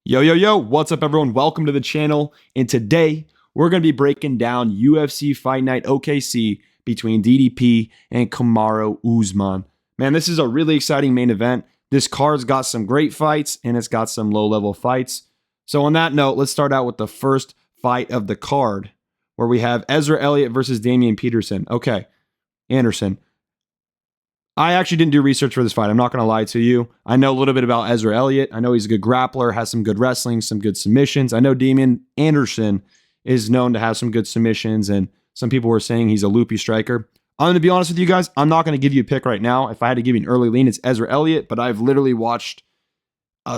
Yo, yo, yo, what's up, everyone? Welcome to the channel. And today, we're going to be breaking down UFC Fight Night OKC between DDP and Kamaru Usman. Man, this is a really exciting main event. This card's got some great fights, and it's got some low-level fights. So on that note, let's start out with the first fight of the card, where we have Ezra Elliott versus Damian Peterson. Okay, Anderson. I actually didn't do research for this fight. I'm not going to lie to you. I know a little bit about Ezra Elliott. I know he's a good grappler, has some good wrestling, some good submissions. I know Damian Anderson is known to have some good submissions, and some people were saying he's a loopy striker. I'm going to be honest with you guys. I'm not going to give you a pick right now. If I had to give you an early lean, it's Ezra Elliott, but I've literally watched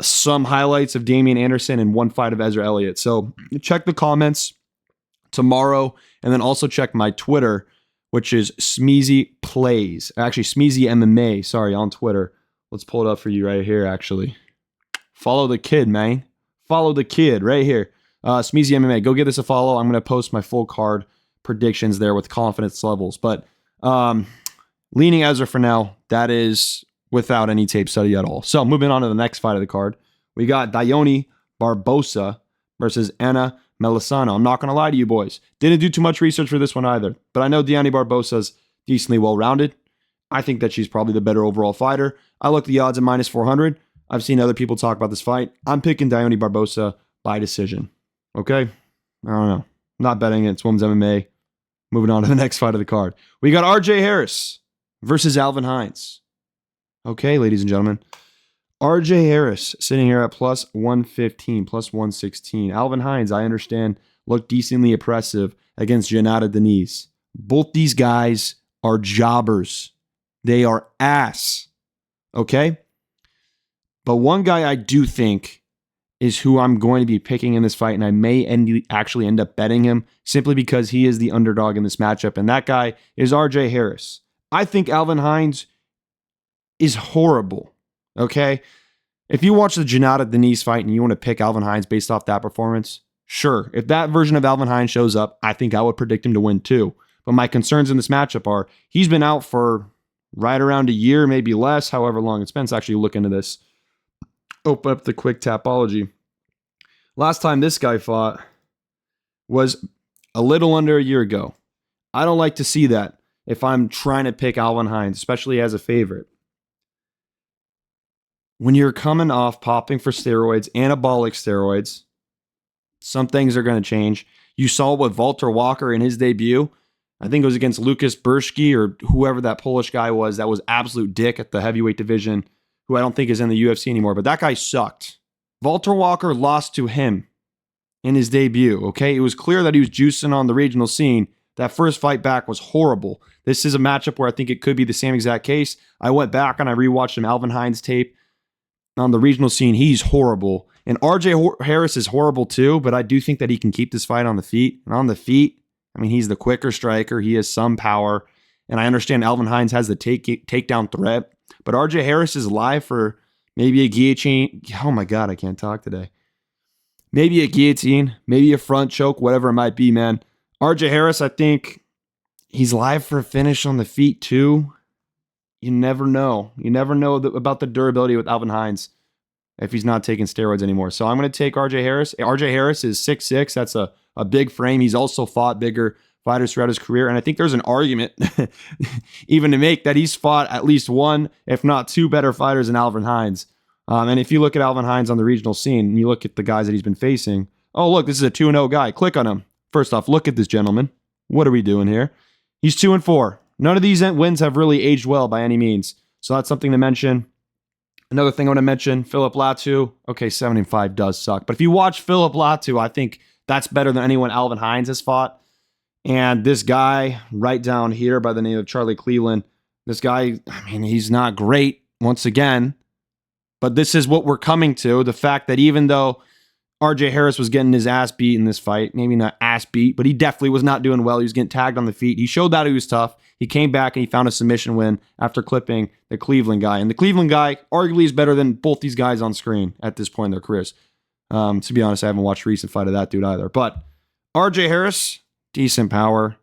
some highlights of Damian Anderson and one fight of Ezra Elliott. So check the comments tomorrow, and then also check my Twitter, which is Smeezy Plays. Actually, Smeezy MMA, sorry, on Twitter. Let's pull it up for you right here, actually. Follow the kid, man. Follow the kid right here. Smeezy MMA. Go give this a follow. I'm going to post my full card predictions there with confidence levels. But leaning Ezra for now, that is without any tape study at all. So moving on to the next fight of the card. We got Dione Barbosa versus Anna Melisano. I'm not going to lie to you boys. Didn't do too much research for this one either. But I know Dione Barbosa's decently well-rounded. I think that she's probably the better overall fighter. I look at the odds at minus 400. I've seen other people talk about this fight. I'm picking Dione Barbosa by decision. Okay? I don't know. Not betting it. It's women's MMA. Moving on to the next fight of the card. We got RJ Harris versus Alvin Hines. Okay, ladies and gentlemen. RJ Harris sitting here at plus 115, plus 116. Alvin Hines, I understand, looked decently oppressive against Janata Denise. Both these guys are jobbers. They are ass. Okay? But one guy I do think is who I'm going to be picking in this fight, and I may actually end up betting him simply because he is the underdog in this matchup, and that guy is RJ Harris. I think Alvin Hines is horrible. Okay, if you watch the Janata Denise fight and you want to pick Alvin Hines based off that performance, sure. If that version of Alvin Hines shows up, I think I would predict him to win too. But my concerns in this matchup are he's been out for right around a year, maybe less, however long it's been. Let's actually look into this. Open up the quick tapology. Last time this guy fought was a little under a year ago. I don't like to see that if I'm trying to pick Alvin Hines, especially as a favorite. When you're coming off popping for steroids, anabolic steroids, some things are going to change. You saw what Walter Walker in his debut, I think it was against Lucas Burszki or whoever that Polish guy was that was absolute dick at the heavyweight division, who I don't think is in the UFC anymore, but that guy sucked. Walter Walker lost to him in his debut, okay? It was clear that he was juicing on the regional scene. That first fight back was horrible. This is a matchup where I think it could be the same exact case. I went back and I rewatched some Alvin Hines tape. On the regional scene, he's horrible. And RJ Harris is horrible too, but I do think that he can keep this fight on the feet. And on the feet, I mean, he's the quicker striker. He has some power. And I understand Alvin Hines has the takedown threat. But RJ Harris is live for maybe a guillotine. Oh my God, I can't talk today. Maybe a guillotine, maybe a front choke, whatever it might be, man. RJ Harris, I think he's live for a finish on the feet too. You never know. You never know about the durability with Alvin Hines if he's not taking steroids anymore. So I'm going to take RJ Harris. RJ Harris is 6'6". That's a big frame. He's also fought bigger fighters throughout his career. And I think there's an argument even to make that he's fought at least one, if not two better fighters than Alvin Hines. And if you look at Alvin Hines on the regional scene and you look at the guys that he's been facing, oh, look, this is a 2-0 guy. Click on him. First off, look at this gentleman. What are we doing here? He's 2-4. None of these wins have really aged well by any means. So that's something to mention. Another thing I want to mention, Philip Latu. Okay, 7-5 does suck. But if you watch Philip Latu, I think that's better than anyone Alvin Hines has fought. And this guy right down here by the name of Charlie Cleveland, this guy, I mean, he's not great once again. But this is what we're coming to. The fact that even though RJ Harris was getting his ass beat in this fight, maybe not ass beat, but he definitely was not doing well. He was getting tagged on the feet. He showed that he was tough. He came back and he found a submission win after clipping the Cleveland guy. And the Cleveland guy arguably is better than both these guys on screen at this point in their careers. To be honest, I haven't watched a recent fight of that dude either. But RJ Harris, decent power.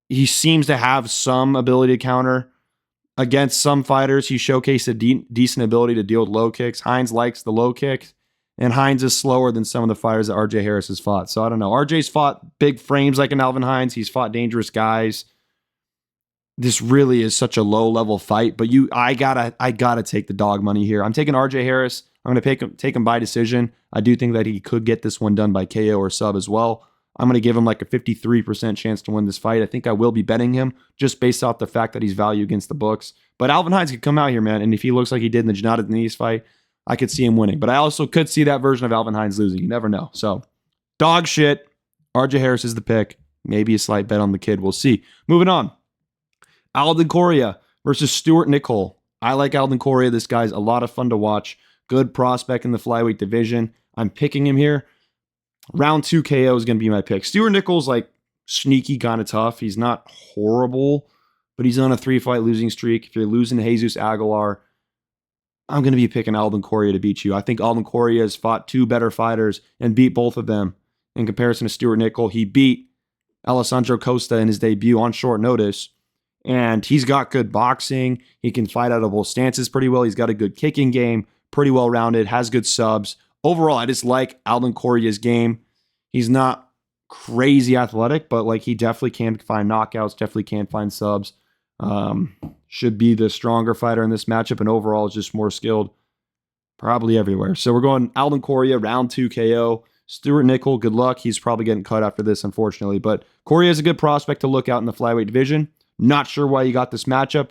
He seems to have some ability to counter. Against some fighters, he showcased a decent ability to deal with low kicks. Hines likes the low kick. And Hines is slower than some of the fighters that RJ Harris has fought. So I don't know. RJ's fought big frames like an Alvin Hines. He's fought dangerous guys. This really is such a low-level fight, but I gotta take the dog money here. I'm taking RJ Harris. I'm gonna take him by decision. I do think that he could get this one done by KO or sub as well. I'm gonna give him like a 53% chance to win this fight. I think I will be betting him just based off the fact that he's value against the books. But Alvin Hines could come out here, man, and if he looks like he did in the Janata Denise fight, I could see him winning. But I also could see that version of Alvin Hines losing. You never know. So, dog shit. RJ Harris is the pick. Maybe a slight bet on the kid. We'll see. Moving on. Alden Correa versus Stuart Nicol. I like Alden Correa. This guy's a lot of fun to watch. Good prospect in the flyweight division. I'm picking him here. Round 2 KO is going to be my pick. Stuart Nicol's like sneaky, kind of tough. He's not horrible, but he's on a 3-fight losing streak. If you're losing to Jesus Aguilar, I'm going to be picking Alden Correa to beat you. I think Alden Correa has fought 2 better fighters and beat both of them. In comparison to Stuart Nicol, he beat Alessandro Costa in his debut on short notice. And he's got good boxing. He can fight out of both stances pretty well. He's got a good kicking game, pretty well rounded, has good subs. Overall, I just like Alden Correa's game. He's not crazy athletic, but like he definitely can find knockouts, definitely can find subs. Should be the stronger fighter in this matchup, and overall is just more skilled probably everywhere. So we're going Alden Correa, round 2 KO. Stuart Nicol, good luck. He's probably getting cut after this, unfortunately. But Correa is a good prospect to look out in the flyweight division. Not sure why you got this matchup.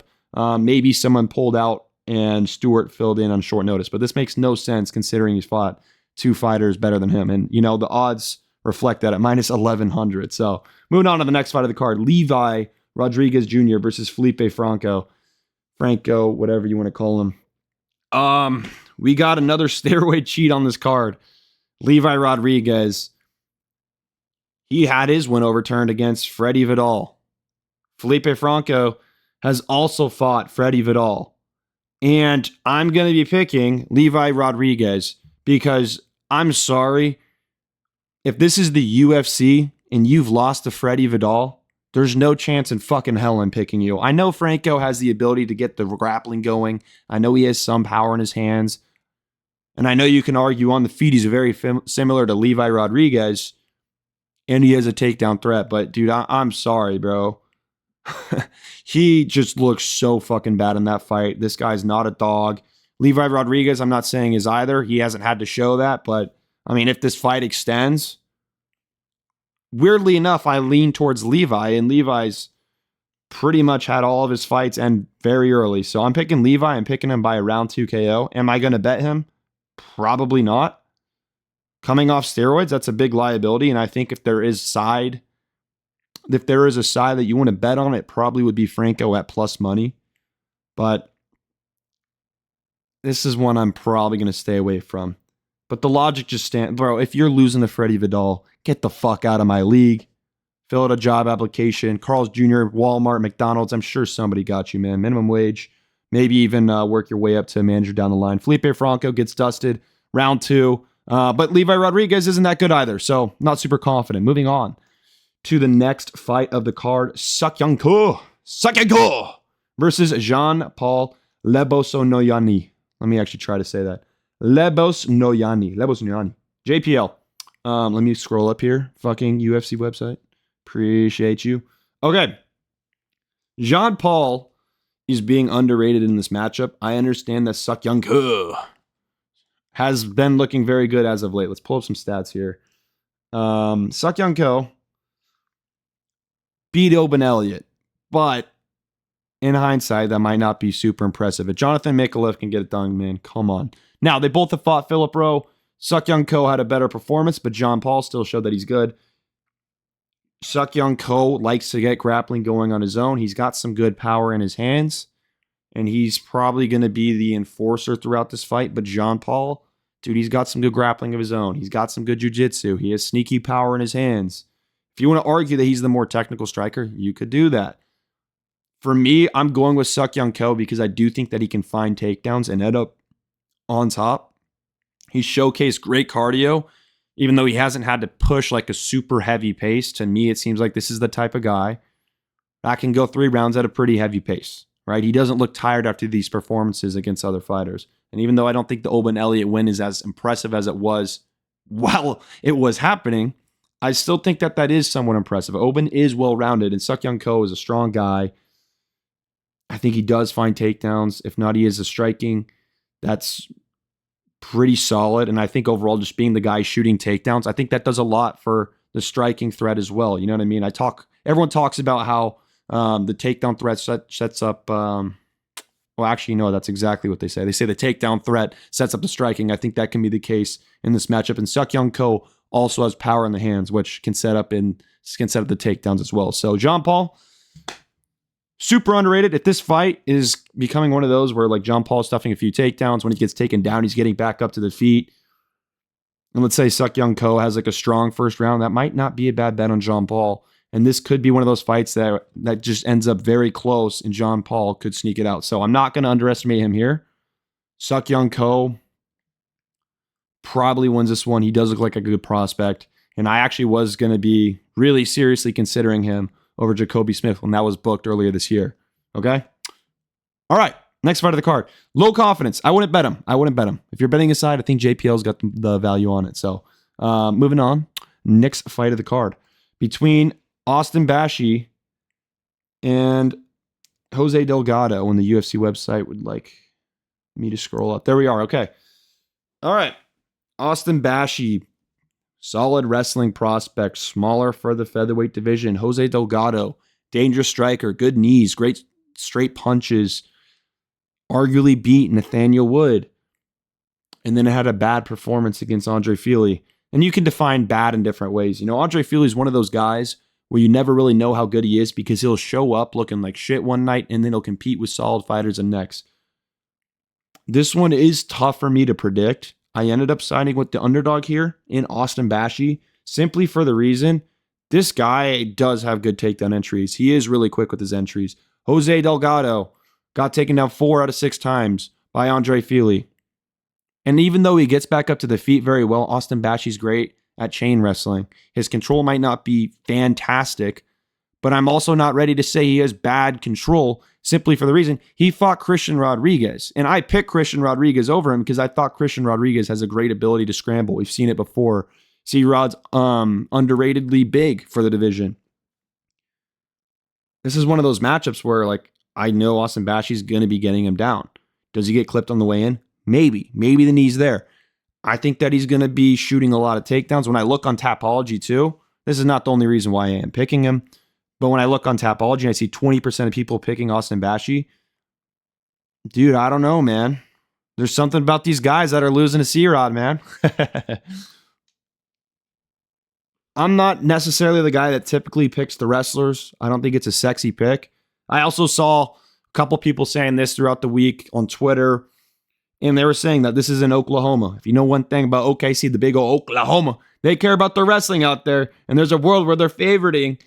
Maybe someone pulled out and Stewart filled in on short notice. But this makes no sense considering he's fought 2 fighters better than him. And, you know, the odds reflect that at minus 1,100. So moving on to the next fight of the card. Levi Rodriguez Jr. versus Felipe Franco. Franco, whatever you want to call him. We got another stairway cheat on this card. Levi Rodriguez. He had his win overturned against Freddie Vidal. Felipe Franco has also fought Freddie Vidal. And I'm going to be picking Levi Rodriguez because I'm sorry. If this is the UFC and you've lost to Freddie Vidal, there's no chance in fucking hell I'm picking you. I know Franco has the ability to get the grappling going. I know he has some power in his hands. And I know you can argue on the feet he's very similar to Levi Rodriguez. And he has a takedown threat. But dude, I'm sorry, bro. He just looks so fucking bad in that fight. This guy's not a dog. Levi Rodriguez, I'm not saying is either. He hasn't had to show that. But, I mean, if this fight extends, weirdly enough, I lean towards Levi. And Levi's pretty much had all of his fights end very early. So I'm picking Levi. I'm picking him by a round 2 KO. Am I going to bet him? Probably not. Coming off steroids, that's a big liability. And I think if there is a side that you want to bet on, it probably would be Franco at plus money. But this is one I'm probably going to stay away from. But the logic just stands. Bro, if you're losing to Freddie Vidal, get the fuck out of my league. Fill out a job application. Carl's Jr., Walmart, McDonald's. I'm sure somebody got you, man. Minimum wage. Maybe even work your way up to manager down the line. Felipe Franco gets dusted. Round 2. But Levi Rodriguez isn't that good either. So not super confident. Moving on to the next fight of the card. Sakyanko versus Jean-Paul Lebosnoyani. Let me actually try to say that. Lebosnoyani. JPL. Let me scroll up here. Fucking UFC website. Appreciate you. Okay. Jean-Paul is being underrated in this matchup. I understand that Sakyanko has been looking very good as of late. Let's pull up some stats here. Sakyanko beat Oban Elliott, but in hindsight, that might not be super impressive. If Jonathan Mikalev can get it done, man, come on. Now, they both have fought Philip Rowe. Sakyanko had a better performance, but John Paul still showed that he's good. Sakyanko likes to get grappling going on his own. He's got some good power in his hands, and he's probably going to be the enforcer throughout this fight. But John Paul, dude, he's got some good grappling of his own. He's got some good jiu-jitsu. He has sneaky power in his hands. If you want to argue that he's the more technical striker, you could do that. For me, I'm going with Sakyanko because I do think that he can find takedowns and end up on top. He's showcased great cardio, even though he hasn't had to push like a super heavy pace. To me, it seems like this is the type of guy that can go 3 rounds at a pretty heavy pace, right? He doesn't look tired after these performances against other fighters. And even though I don't think the Oban Elliott win is as impressive as it was while it was happening, I still think that that is somewhat impressive. Oban is well-rounded, and Suk Young Ko is a strong guy. I think he does find takedowns. If not, he is a striking. That's pretty solid. And I think overall, just being the guy shooting takedowns, I think that does a lot for the striking threat as well. You know what I mean? Everyone talks about how the takedown threat sets up. Well, actually, no, that's exactly what they say. They say the takedown threat sets up the striking. I think that can be the case in this matchup. And Suk Young Ko also has power in the hands, which can set up the takedowns as well. So John Paul, super underrated. If this fight is becoming one of those where like John Paul's stuffing a few takedowns, when he gets taken down, he's getting back up to the feet. And let's say Suk Young Ko has like a strong first round, that might not be a bad bet on John Paul. And this could be one of those fights that just ends up very close and John Paul could sneak it out. So I'm not going to underestimate him here. Suk Young Ko probably wins this one. He does look like a good prospect. And I actually was going to be really seriously considering him over Jacoby Smith when that was booked earlier this year. Okay? All right. Next fight of the card. Low confidence. I wouldn't bet him. If you're betting aside, I think JPL's got the value on it. So moving on. Next fight of the card. Between Austin Bashi and Jose Delgado, when the UFC website would like me to scroll up. There we are. Okay. All right. Austin Bashi, solid wrestling prospect, smaller for the featherweight division. Jose Delgado, dangerous striker, good knees, great straight punches, arguably beat Nathaniel Wood. And then it had a bad performance against Andre Fili. And you can define bad in different ways. You know, Andre Fili is one of those guys where you never really know how good he is because he'll show up looking like shit one night and then he'll compete with solid fighters the next. This one is tough for me to predict. I ended up siding with the underdog here in Austin Bashi simply for the reason this guy does have good takedown entries. He is really quick with his entries. Jose Delgado got taken down 4 out of 6 times by Andre Fili. And even though he gets back up to the feet very well, Austin Bashi's great at chain wrestling. His control might not be fantastic, but I'm also not ready to say he has bad control simply for the reason he fought Christian Rodriguez. And I picked Christian Rodriguez over him because I thought Christian Rodriguez has a great ability to scramble. We've seen it before. C-Rod's underratedly big for the division. This is one of those matchups where like I know Austin Bashi's going to be getting him down. Does he get clipped on the way in? Maybe. Maybe the knee's there. I think that he's going to be shooting a lot of takedowns. When I look on Tapology too, this is not the only reason why I am picking him, but when I look on Tapology and I see 20% of people picking Austin Bashi, dude, I don't know, man. There's something about these guys that are losing to C-Rod, man. I'm not necessarily the guy that typically picks the wrestlers. I don't think it's a sexy pick. I also saw a couple people saying this throughout the week on Twitter, and they were saying that this is in Oklahoma. If you know one thing about OKC, the big old Oklahoma, they care about their wrestling out there, and there's a world where they're favoriting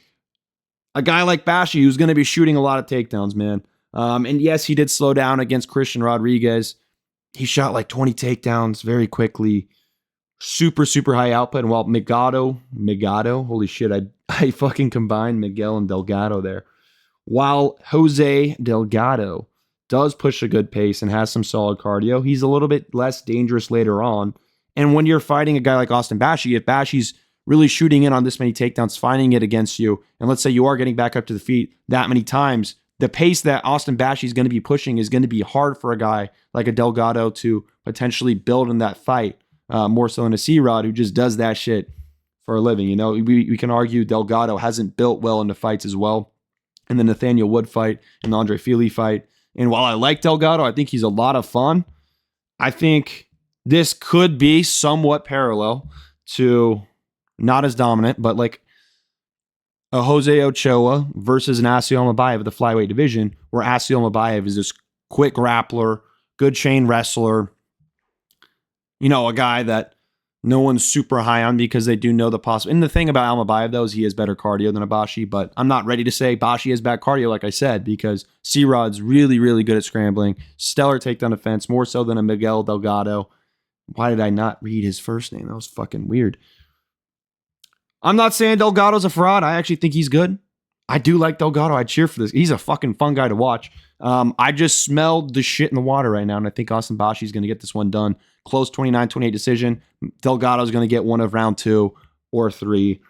a guy like Bashi who's going to be shooting a lot of takedowns, man. And yes, he did slow down against Christian Rodriguez. He shot like 20 takedowns very quickly. Super, super high output. And while Migado, holy shit, I fucking combined Miguel and Delgado there. While Jose Delgado does push a good pace and has some solid cardio, he's a little bit less dangerous later on. And when you're fighting a guy like Austin Bashi, if Bashi's really shooting in on this many takedowns, finding it against you, and let's say you are getting back up to the feet that many times, the pace that Austin Bashi is going to be pushing is going to be hard for a guy like a Delgado to potentially build in that fight, more so than a C-Rod who just does that shit for a living. You know, we can argue Delgado hasn't built well into fights as well. In the Nathaniel Wood fight and the Andre Fili fight. And while I like Delgado, I think he's a lot of fun. I think this could be somewhat parallel to, not as dominant, but like a Jose Ochoa versus an Asiel Mabayev of the flyweight division, where Asiel Mabayev is this quick grappler, good chain wrestler, you know, a guy that no one's super high on because they do know the possible. And the thing about Almabayev, though, is he has better cardio than a Bashi, but I'm not ready to say Bashi has bad cardio, like I said, because C-Rod's really, really good at scrambling. Stellar takedown defense, more so than a Miguel Delgado. Why did I not read his first name? That was fucking weird. I'm not saying Delgado's a fraud. I actually think he's good. I do like Delgado. I cheer for this. He's a fucking fun guy to watch. I just smelled the shit in the water right now, and I think Austin Bashi is going to get this one done. Close 29-28 decision. Delgado is going to get one of round 2 or 3.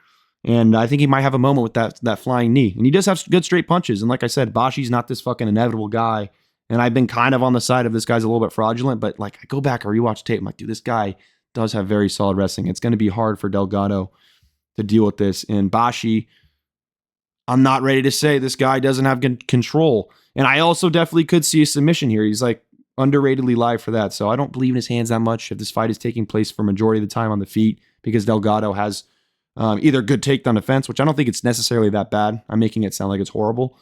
And I think he might have a moment with that flying knee. And he does have good straight punches. And like I said, Bashi's not this fucking inevitable guy. And I've been kind of on the side of this guy's a little bit fraudulent, but like I go back and rewatch tape. I'm like, dude, this guy does have very solid wrestling. It's going to be hard for Delgado to deal with this. And Bashi, I'm not ready to say this guy doesn't have control. And I also definitely could see a submission here. He's like underratedly live for that. So I don't believe in his hands that much if this fight is taking place for majority of the time on the feet, because Delgado has either good takedown defense, which I don't think it's necessarily that bad. I'm making it sound like it's horrible.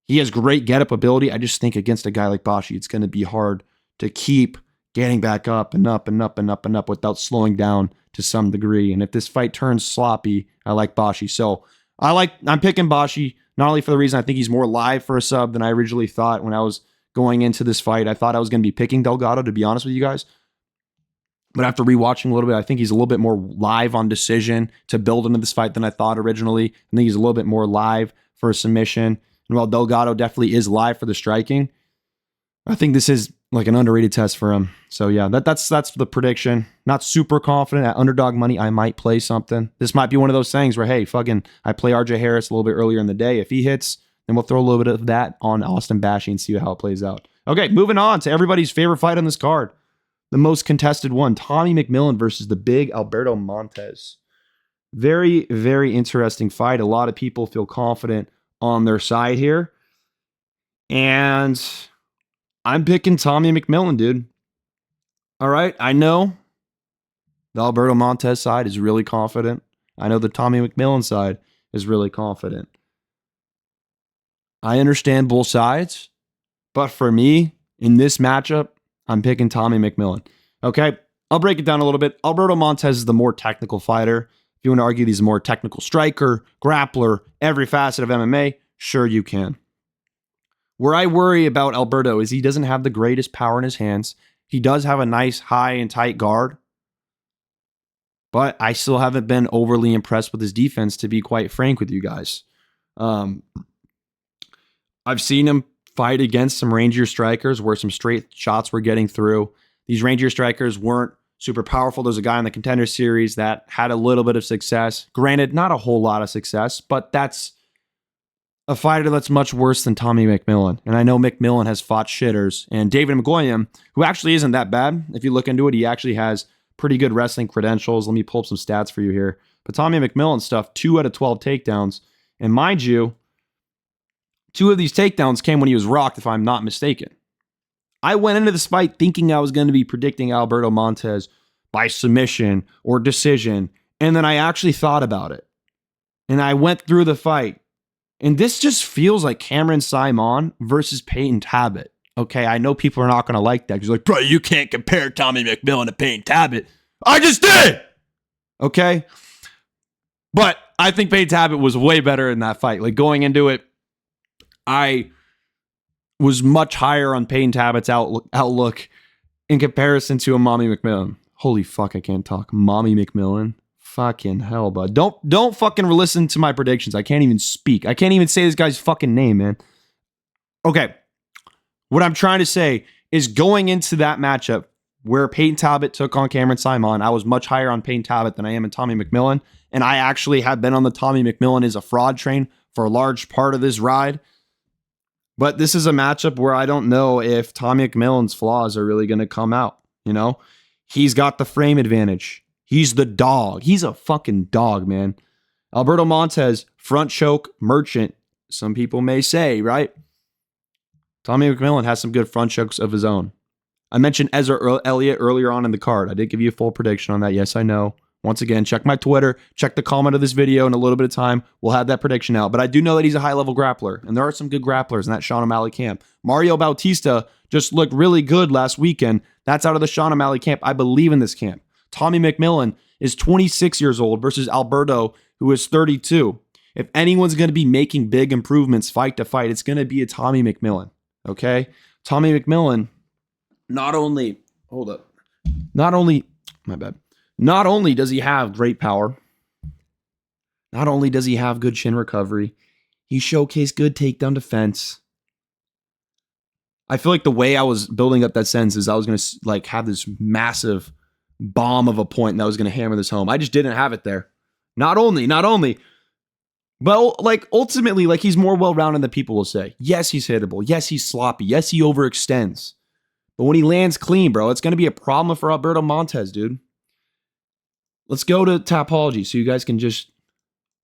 He has great get-up ability. I just think against a guy like Bashi, it's going to be hard to keep getting back up and up and up and up and up without slowing down to some degree. And if this fight turns sloppy, I like Bashi. So I'm picking Bashi, not only for the reason I think he's more live for a sub than I originally thought when I was going into this fight. I thought I was going to be picking Delgado, to be honest with you guys. But after rewatching a little bit, I think he's a little bit more live on decision to build into this fight than I thought originally. I think he's a little bit more live for a submission. And while Delgado definitely is live for the striking, I think this is like an underrated test for him. So yeah, that's the prediction. Not super confident at underdog money. I might play something. This might be one of those things where, hey, fucking, I play RJ Harris a little bit earlier in the day. If he hits, then we'll throw a little bit of that on Austin Bashi and see how it plays out. Okay, moving on to everybody's favorite fight on this card. The most contested one, Tommy McMillan versus the big Alberto Montez. Very, very interesting fight. A lot of people feel confident on their side here. And I'm picking Tommy McMillan, dude. All right, I know the Alberto Montez side is really confident. I know the Tommy McMillan side is really confident. I understand both sides, but for me, in this matchup, I'm picking Tommy McMillan. Okay, I'll break it down a little bit. Alberto Montez is the more technical fighter. If you want to argue he's a more technical striker, grappler, every facet of MMA, sure you can. Where I worry about Alberto is he doesn't have the greatest power in his hands. He does have a nice high and tight guard, but I still haven't been overly impressed with his defense, to be quite frank with you guys. I've seen him fight against some rangier strikers where some straight shots were getting through. These rangier strikers weren't super powerful. There's a guy in the Contender Series that had a little bit of success. Granted, not a whole lot of success, but that's a fighter that's much worse than Tommy McMillan. And I know McMillan has fought shitters. And David McGoyam, who actually isn't that bad. If you look into it, he actually has pretty good wrestling credentials. Let me pull up some stats for you here. But Tommy McMillan stuff, 2 out of 12 takedowns. And mind you, 2 of these takedowns came when he was rocked, if I'm not mistaken. I went into this fight thinking I was going to be predicting Alberto Montez by submission or decision. And then I actually thought about it. And I went through the fight. And this just feels like Cameron Simon versus Peyton Tabit. Okay, I know people are not going to like that. Because like, bro, you can't compare Tommy McMillan to Peyton Tabit. I just did! Okay? But I think Peyton Tabit was way better in that fight. Like, going into it, I was much higher on Peyton Tabit's outlook in comparison to a Mommy McMillan. Holy fuck, I can't talk. Mommy McMillan. Fucking hell, bud. Don't fucking listen to my predictions. I can't even speak. I can't even say this guy's fucking name, man. Okay. What I'm trying to say is going into that matchup where Peyton Tabit took on Cameron Simon, I was much higher on Peyton Tabit than I am in Tommy McMillan. And I actually have been on the Tommy McMillan is a fraud train for a large part of this ride. But this is a matchup where I don't know if Tommy McMillan's flaws are really going to come out. You know, he's got the frame advantage. He's the dog. He's a fucking dog, man. Alberto Montez, front choke merchant, some people may say, right? Tommy McMillan has some good front chokes of his own. I mentioned Ezra Elliott earlier on in the card. I did give you a full prediction on that. Yes, I know. Once again, check my Twitter, check the comment of this video. In a little bit of time, we'll have that prediction out. But I do know that he's a high-level grappler, and there are some good grapplers in that Sean O'Malley camp. Mario Bautista just looked really good last weekend. That's out of the Sean O'Malley camp. I believe in this camp. Tommy McMillan is 26 years old versus Alberto, who is 32. If anyone's going to be making big improvements fight to fight, it's going to be a Tommy McMillan, okay? Tommy McMillan, not only does he have great power, not only does he have good chin recovery, he showcased good takedown defense. I feel like the way I was building up that sentence is I was going to like have this massive bomb of a point and I was going to hammer this home. I just didn't have it there. Not only, but like ultimately, like he's more well-rounded than people will say. Yes, he's hittable. Yes, he's sloppy. Yes, he overextends. But when he lands clean, bro, it's going to be a problem for Alberto Montez, dude. Let's go to Tapology so you guys can just,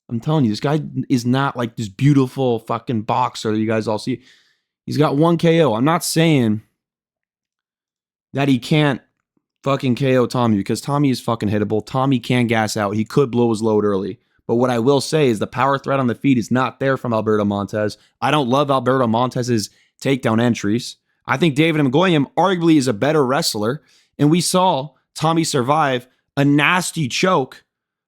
I'm telling you, this guy is not like this beautiful fucking boxer that you guys all see. He's got 1 KO. I'm not saying that he can't fucking KO Tommy because Tommy is fucking hittable. Tommy can gas out. He could blow his load early. But what I will say is the power threat on the feet is not there from Alberto Montez. I don't love Alberto Montez's takedown entries. I think David Mgoyem arguably is a better wrestler. And we saw Tommy survive a nasty choke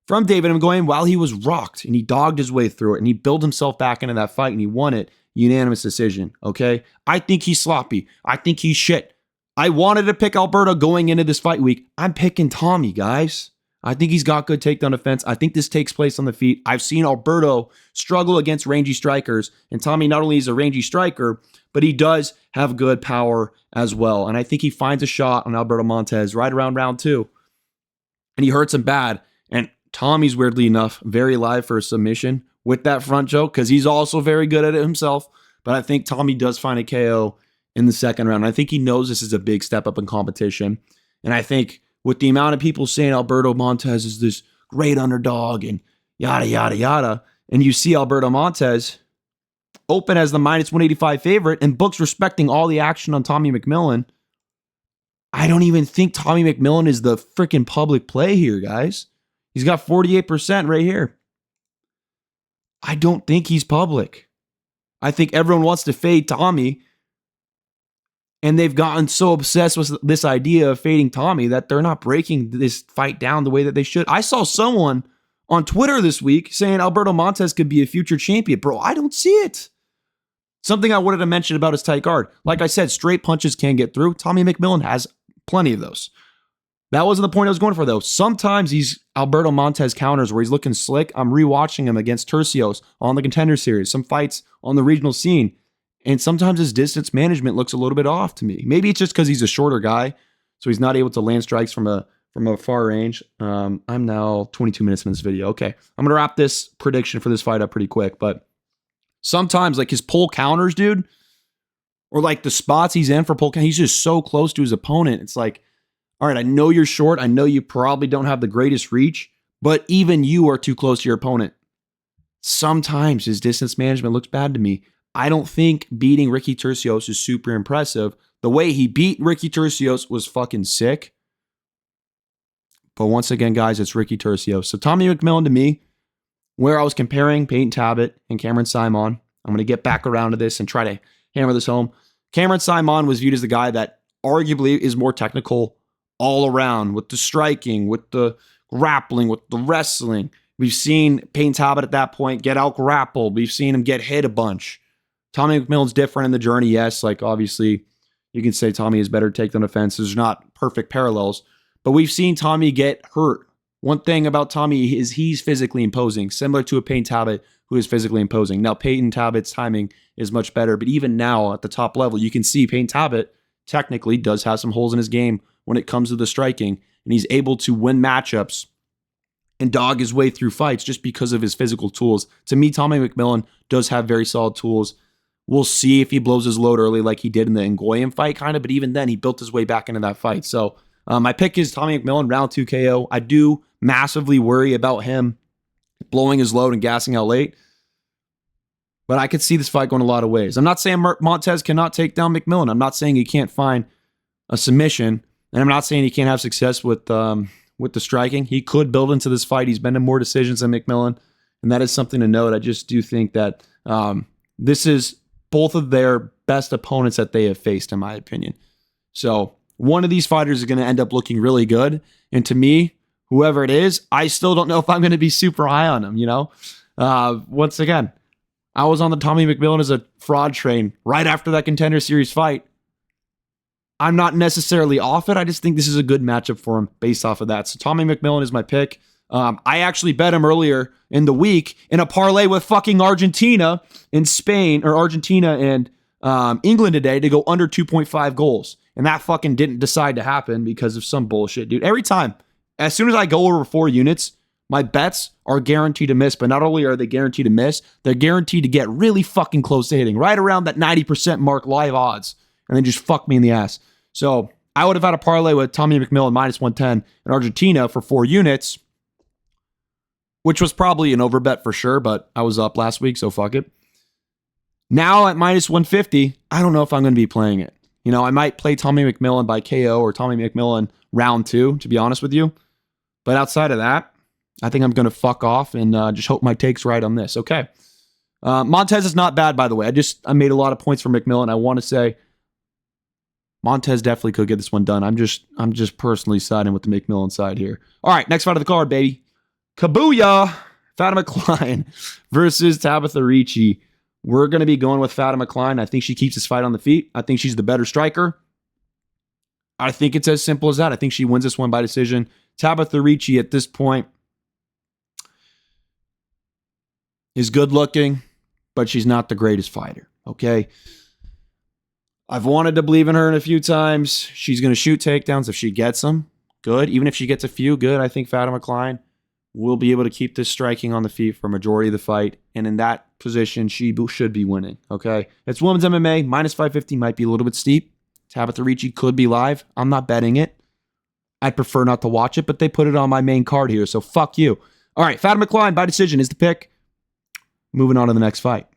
from David Mgoyem while he was rocked. And he dogged his way through it. And he built himself back into that fight. And he won it. Unanimous decision, okay? I think he's sloppy. I think he's shit. I wanted to pick Alberto going into this fight week. I'm picking Tommy, guys. I think he's got good takedown defense. I think this takes place on the feet. I've seen Alberto struggle against rangy strikers, and Tommy not only is a rangy striker, but he does have good power as well. And I think he finds a shot on Alberto Montez right around round 2, and he hurts him bad. And Tommy's, weirdly enough, very live for a submission with that front choke because he's also very good at it himself. But I think Tommy does find a KO in the second round. I think he knows this is a big step up in competition. And I think with the amount of people saying Alberto Montez is this great underdog and yada, yada, yada, and you see Alberto Montez open as the minus 185 favorite and books respecting all the action on Tommy McMillan, I don't even think Tommy McMillan is the freaking public play here, guys. He's got 48% right here. I don't think he's public. I think everyone wants to fade Tommy, and they've gotten so obsessed with this idea of fading Tommy that they're not breaking this fight down the way that they should. I saw someone on Twitter this week saying Alberto Montez could be a future champion. Bro, I don't see it. Something I wanted to mention about his tight guard. Like I said, straight punches can get through. Tommy McMillan has plenty of those. That wasn't the point I was going for, though. Sometimes these Alberto Montez counters where he's looking slick, I'm rewatching him against Tercios on the Contender Series, some fights on the regional scene, and sometimes his distance management looks a little bit off to me. Maybe it's just because he's a shorter guy, so he's not able to land strikes from a far range. I'm now 22 minutes in this video. Okay, I'm going to wrap this prediction for this fight up pretty quick, but sometimes like his pull counters, dude, or like the spots he's in for pull counters, he's just so close to his opponent. It's like, all right, I know you're short. I know you probably don't have the greatest reach, but even you are too close to your opponent. Sometimes his distance management looks bad to me. I don't think beating Ricky Tercios is super impressive. The way he beat Ricky Tercios was fucking sick. But once again, guys, it's Ricky Tercios. So Tommy McMillan to me, where I was comparing Peyton Tabit and Cameron Simon, I'm going to get back around to this and try to hammer this home. Cameron Simon was viewed as the guy that arguably is more technical all around with the striking, with the grappling, with the wrestling. We've seen Peyton Talbot at that point get out grappled. We've seen him get hit a bunch. Tommy McMillan's different in the journey, yes. Like obviously, you can say Tommy has better takedown defense. There's not perfect parallels, but we've seen Tommy get hurt. One thing about Tommy is he's physically imposing, similar to a Peyton Talbot who is physically imposing. Now, Peyton Talbot's timing is much better, but even now at the top level, you can see Peyton Talbot technically does have some holes in his game when it comes to the striking, and he's able to win matchups and dog his way through fights just because of his physical tools. To me, Tommy McMillan does have very solid tools. We'll see if he blows his load early like he did in the Ngoyem fight, kind of, but even then, he built his way back into that fight. So my pick is Tommy McMillan, round 2 KO. I do massively worry about him blowing his load and gassing out late, but I could see this fight going a lot of ways. I'm not saying Montez cannot take down McMillan. I'm not saying he can't find a submission. And I'm not saying he can't have success with the striking. He could build into this fight. He's been in more decisions than McMillan, and that is something to note. I just do think that this is both of their best opponents that they have faced, in my opinion. So one of these fighters is going to end up looking really good. And to me, whoever it is, I still don't know if I'm going to be super high on him, you know? Once again, I was on the Tommy McMillan as a fraud train right after that Contender Series fight. I'm not necessarily off it. I just think this is a good matchup for him based off of that. So Tommy McMillan is my pick. I actually bet him earlier in the week in a parlay with fucking Argentina and Spain, or Argentina and England today to go under 2.5 goals. And that fucking didn't decide to happen because of some bullshit, dude. Every time, as soon as I go over 4 units, my bets are guaranteed to miss. But not only are they guaranteed to miss, they're guaranteed to get really fucking close to hitting, right around that 90% mark live odds, and then just fuck me in the ass. So I would have had a parlay with Tommy McMillan minus 110 in Argentina for 4 units, which was probably an overbet for sure, but I was up last week, so fuck it. Now at minus 150, I don't know if I'm going to be playing it. You know, I might play Tommy McMillan by KO or Tommy McMillan round 2, to be honest with you. But outside of that, I think I'm going to fuck off and just hope my take's right on this. Okay. Montez is not bad, by the way. I made a lot of points for McMillan. I want to say Montez definitely could get this one done. I'm just personally siding with the McMillan side here. All right, next fight of the card, baby. Kabuya! Fatima Klein versus Tabitha Ricci. We're going to be going with Fatima Klein. I think she keeps this fight on the feet. I think she's the better striker. I think it's as simple as that. I think she wins this one by decision. Tabitha Ricci at this point is good looking, but she's not the greatest fighter, okay? I've wanted to believe in her a few times. She's going to shoot takedowns if she gets them. Good. Even if she gets a few, good. I think Fatima Klein will be able to keep this striking on the feet for a majority of the fight. And in that position, she should be winning, okay? It's women's MMA. Minus 550 might be a little bit steep. Tabitha Ricci could be live. I'm not betting it. I'd prefer not to watch it, but they put it on my main card here, so fuck you. All right, Fatima Klein by decision is the pick. Moving on to the next fight.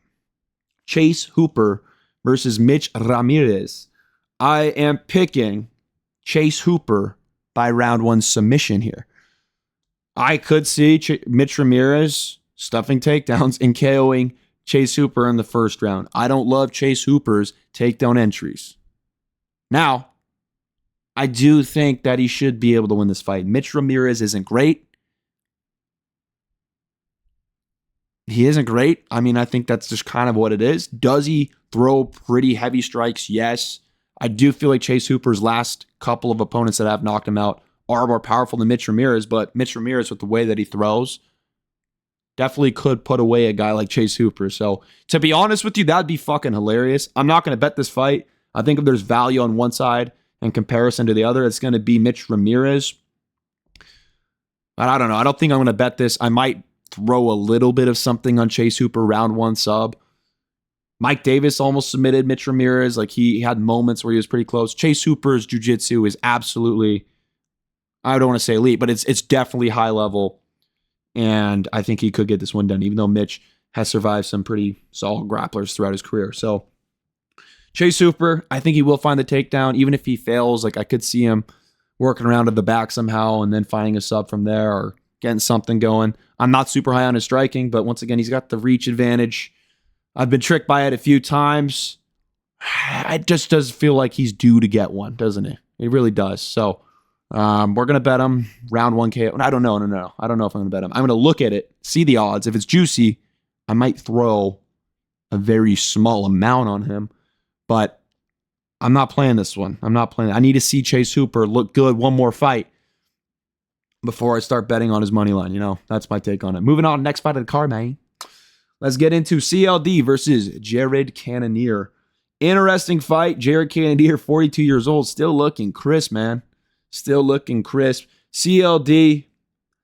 Chase Hooper versus Mitch Ramirez. I am picking Chase Hooper by round 1 submission here. I could see Mitch Ramirez stuffing takedowns and KOing Chase Hooper in the first round. I don't love Chase Hooper's takedown entries. Now, I do think that he should be able to win this fight. Mitch Ramirez isn't great. He isn't great. I mean, I think that's just kind of what it is. Does he throw pretty heavy strikes? Yes. I do feel like Chase Hooper's last couple of opponents that have knocked him out are more powerful than Mitch Ramirez, but Mitch Ramirez, with the way that he throws, definitely could put away a guy like Chase Hooper. So, to be honest with you, that'd be fucking hilarious. I'm not going to bet this fight. I think if there's value on one side in comparison to the other, it's going to be Mitch Ramirez. But I don't know. I don't think I'm going to bet this. I might throw a little bit of something on Chase Hooper round 1 sub. Mike Davis almost submitted Mitch Ramirez. Like, he had moments where he was pretty close. Chase Hooper's jiu-jitsu is absolutely, I don't want to say elite, but it's definitely high level. And I think he could get this one done, even though Mitch has survived some pretty solid grapplers throughout his career. So Chase Hooper, I think he will find the takedown. Even if he fails, like, I could see him working around to the back somehow and then finding a sub from there or getting something going. I'm not super high on his striking, but once again, he's got the reach advantage. I've been tricked by it a few times. It just does feel like he's due to get one, doesn't it? It really does. So we're going to bet him round 1 KO. I don't know. No. I don't know if I'm going to bet him. I'm going to look at it, see the odds. If it's juicy, I might throw a very small amount on him. But I'm not playing this one. I'm not playing. I need to see Chase Hooper look good one more fight before I start betting on his money line. You know, that's my take on it. Moving on, next fight of the card, man. Let's get into CLD versus Jared Cannonier. Interesting fight. Jared Cannonier, 42 years old, still looking crisp, man. Still looking crisp. CLD,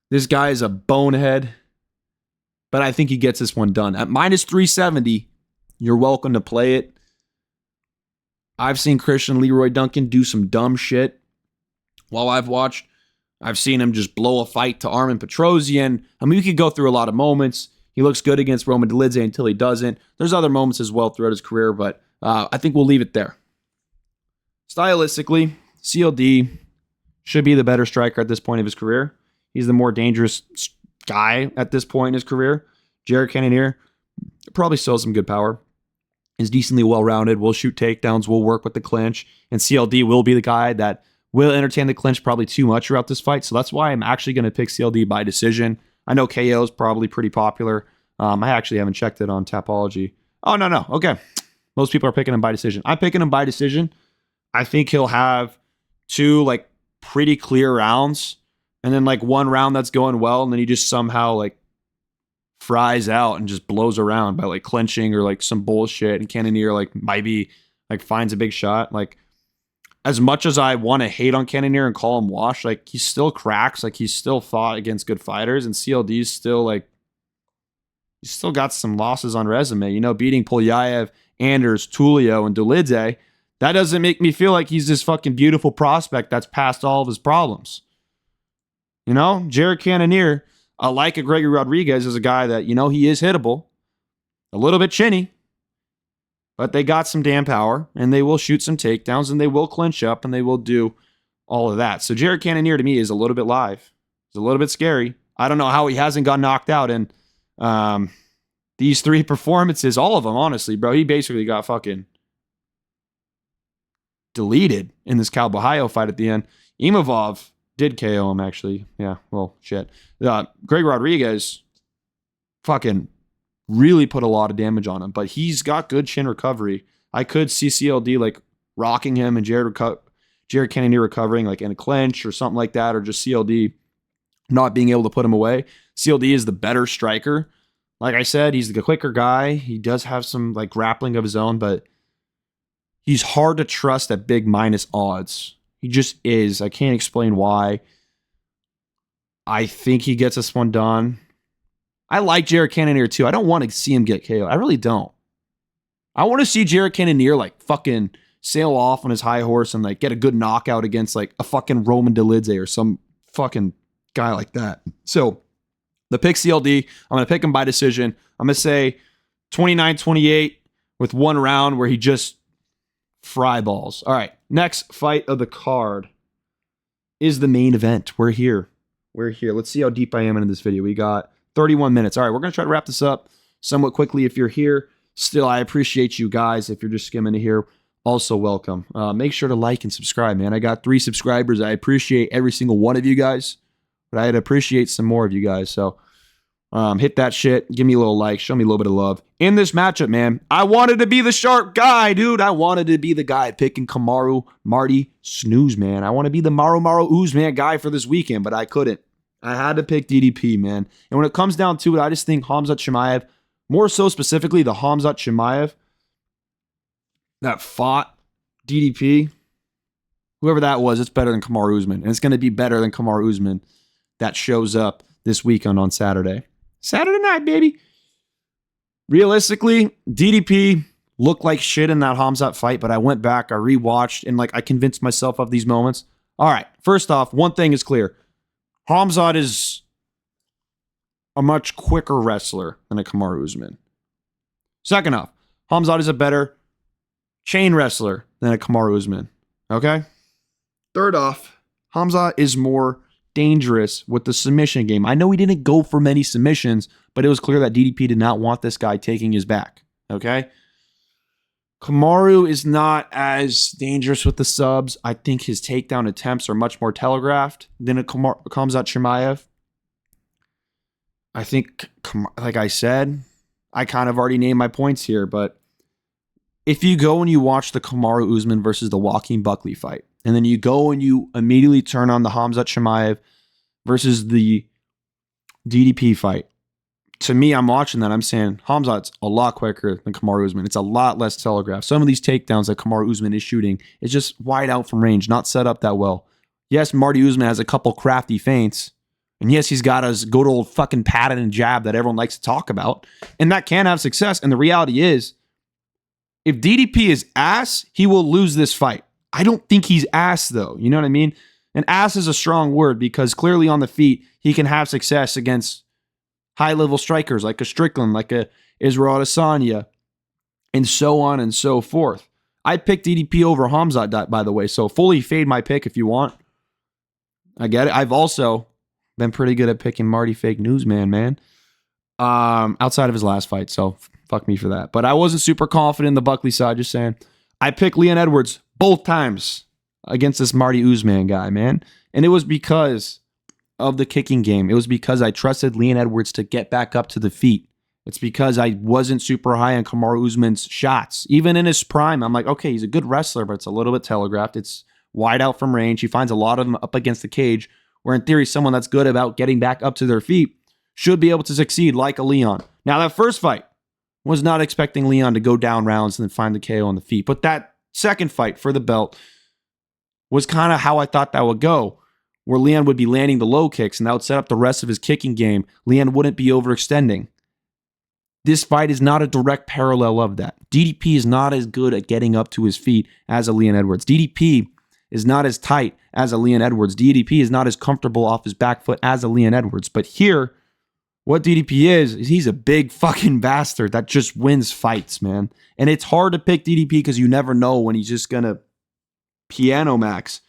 this guy is a bonehead, but I think he gets this one done. At minus 370, you're welcome to play it. I've seen Christian Leroy Duncan do some dumb shit while I've watched. I've seen him just blow a fight to Armin Petrosyan. I mean, we could go through a lot of moments. He looks good against Roman Dolidze until he doesn't. There's other moments as well throughout his career, but I think we'll leave it there. Stylistically, CLD should be the better striker at this point of his career. He's the more dangerous guy at this point in his career. Jared Cannonier probably still has some good power. Is decently well-rounded, will shoot takedowns, will work with the clinch, and CLD will be the guy that will entertain the clinch probably too much throughout this fight. So that's why I'm actually going to pick CLD by decision. I know KO is probably pretty popular. I actually haven't checked it on Tapology. Oh, no. Okay. Most people are picking him by decision. I'm picking him by decision. I think he'll have 2 like pretty clear rounds and then like 1 round that's going well, and then he just somehow like fries out and just blows around by like clinching or like some bullshit, and Cannonier like maybe like finds a big shot. Like, as much as I want to hate on Cannonier and call him washed, like he still cracks, like he's still fought against good fighters, and CLD's still like, he's still got some losses on resume. You know, beating Polyaev, Anders, Tulio, and Dolidze, that doesn't make me feel like he's this fucking beautiful prospect that's past all of his problems. You know, Jared Cannonier, like a Gregory Rodriguez, is a guy that, you know, he is hittable, a little bit chinny, but they got some damn power, and they will shoot some takedowns, and they will clinch up, and they will do all of that. So Jared Cannonier to me is a little bit live. He's a little bit scary. I don't know how he hasn't got knocked out in these 3 performances, all of them, honestly, bro. He basically got fucking deleted in this Cal Bahayo fight at the end. Imavov did KO him, actually. Yeah, well, shit. Greg Rodriguez fucking really put a lot of damage on him, but he's got good chin recovery. I could see CLD like rocking him and Jared Cannonier recovering like in a clinch or something like that, or just CLD not being able to put him away. CLD is the better striker. Like I said, he's the quicker guy. He does have some like grappling of his own, but he's hard to trust at big minus odds. He just is. I can't explain why. I think he gets this one done. I like Jared Cannonier too. I don't want to see him get KO. I really don't. I want to see Jared Cannonier like fucking sail off on his high horse and like get a good knockout against like a fucking Roman Dolidze or some fucking guy like that. So the pick CLD, I'm going to pick him by decision. I'm going to say 29-28 with 1 round where he just fry balls. All right, next fight of the card is the main event. We're here. Let's see how deep I am into this video. We got 31 minutes. All right, we're going to try to wrap this up somewhat quickly. If you're here, still, I appreciate you guys. If you're just skimming to here, also welcome. Make sure to like and subscribe, man. I got 3 subscribers. I appreciate every single one of you guys, but I'd appreciate some more of you guys. So hit that shit. Give me a little like. Show me a little bit of love. In this matchup, man, I wanted to be the sharp guy, dude. I wanted to be the guy picking Kamaru Marty Snooze, man. I want to be the Maru Usman guy for this weekend, but I couldn't. I had to pick DDP, man. And when it comes down to it, I just think Khamzat Chimaev, more so specifically the Khamzat Chimaev that fought DDP, whoever that was, it's better than Kamaru Usman. And it's going to be better than Kamaru Usman that shows up this weekend on Saturday. Saturday night, baby. Realistically, DDP looked like shit in that Khamzat fight, but I went back, I rewatched, and like I convinced myself of these moments. All right, first off, one thing is clear. Khamzat is a much quicker wrestler than a Kamaru Usman. Second off, Khamzat is a better chain wrestler than a Kamaru Usman. Okay? Third off, Khamzat is more dangerous with the submission game. I know he didn't go for many submissions, but it was clear that DDP did not want this guy taking his back. Okay? Kamaru is not as dangerous with the subs. I think his takedown attempts are much more telegraphed than a Khamzat Chimaev. I think, like I said, I kind of already named my points here, but if you go and you watch the Kamaru Usman versus the Joaquin Buckley fight, and then you go and you immediately turn on the Khamzat Chimaev versus the DDP fight, to me, I'm watching that. I'm saying Khamzat's a lot quicker than Kamaru Usman. It's a lot less telegraphed. Some of these takedowns that Kamaru Usman is shooting is just wide out from range, not set up that well. Yes, Marty Usman has a couple crafty feints. And yes, he's got his good old fucking pattern and jab that everyone likes to talk about. And that can have success. And the reality is, if DDP is ass, he will lose this fight. I don't think he's ass, though. You know what I mean? And ass is a strong word because clearly on the feet, he can have success against high-level strikers like a Strickland, like a Israel Adesanya, and so on and so forth. I picked DDP over Khamzat, by the way, so fully fade my pick if you want. I get it. I've also been pretty good at picking Marty Fake Newsman, man. Outside of his last fight, so fuck me for that. But I wasn't super confident in the Buckley side, just saying. I picked Leon Edwards both times against this Marty Usman guy, man. And it was because of the kicking game. It was because I trusted Leon Edwards to get back up to the feet. It's because I wasn't super high on Kamaru Usman's shots. Even in his prime, I'm like, okay, he's a good wrestler, but it's a little bit telegraphed. It's wide out from range. He finds a lot of them up against the cage, where in theory, someone that's good about getting back up to their feet should be able to succeed like a Leon. Now, that first fight was not expecting Leon to go down rounds and then find the KO on the feet. But that second fight for the belt was kind of how I thought that would go, where Leon would be landing the low kicks and that would set up the rest of his kicking game. Leon wouldn't be overextending. This fight is not a direct parallel of that. DDP is not as good at getting up to his feet as a Leon Edwards. DDP is not as tight as a Leon Edwards. DDP is not as comfortable off his back foot as a Leon Edwards. But here, what DDP is he's a big fucking bastard that just wins fights, man. And it's hard to pick DDP because you never know when he's just going to piano max,